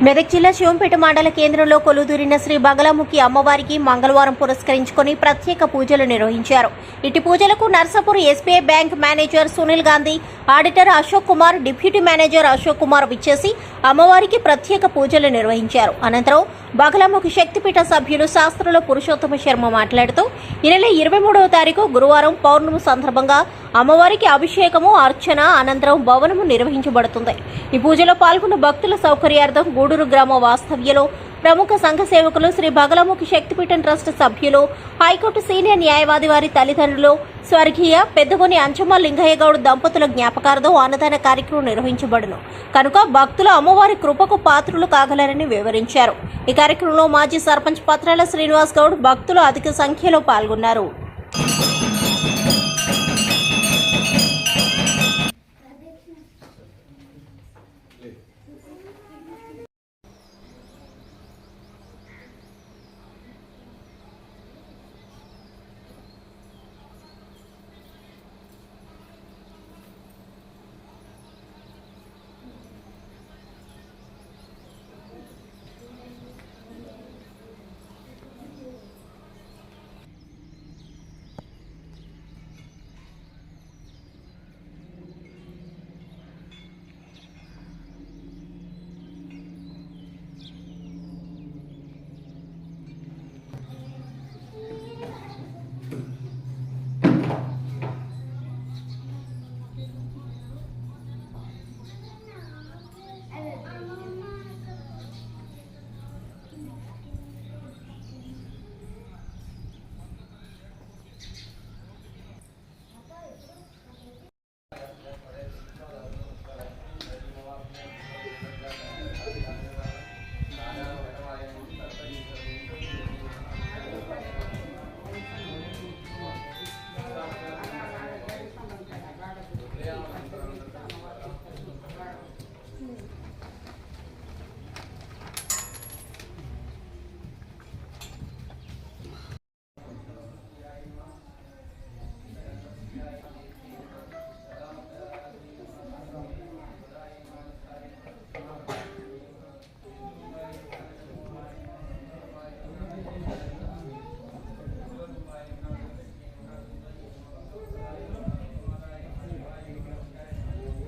మెదక్ జిల్లా శివంపేట మండల కేంద్రంలో కొలుదూరిన శ్రీ బగలాముఖి అమ్మవారికి మంగళవారం పురస్కరించుకుని ప్రత్యేక పూజలు నిర్వహించారు. ఇటు పూజలకు Narsapur SBI bank manager Sunil Gandhi, auditor Ashok Kumar, deputy manager Ashok Kumar విచ్చేసి అమ్మవారికి ప్రత్యేక పూజలు నిర్వహించారు. అనంతరం బగలాముఖి శక్తిపీఠ సభ్యులు శాస్త్రుల పురుషోత్తమ శర్మ మాట్లాడుతూ ఈ నెల 23వ తారీఖు గురువారం పౌర్ణమి సందర్భంగా అమ్మవారికి అభిషేకము, అర్చన అనంతరం భవనము నిర్వహించబడుతుంది. ఈ పూజలో పాల్గొన్న భక్తుల సౌకర్యార్థం గూడూరు గ్రామ వాస్తవ్యలో ప్రముఖ సంఘ సేవకులు, శ్రీ బగలాముఖి శక్తిపీఠం ట్రస్ట్ సభ్యులు, హైకోర్టు సీనియర్ న్యాయవాది వారి తల్లిదండ్రులు, స్వర్గీయ పెద్దగొని అంచమ్మ లింగయ్య గౌడ్ దంపతుల జ్ఞాపకార్థం అన్నదాన కార్యక్రమం నిర్వహించబడును కనుక భక్తులు అమ్మవారి కృపకు పాత్రులు కాగలరని వివరించారు. ఈ కార్యక్రమంలో మాజీ సర్పంచ్ పత్రాల శ్రీనివాస్ గౌడ్, భక్తులు అధిక సంఖ్యలో పాల్గొన్నారు.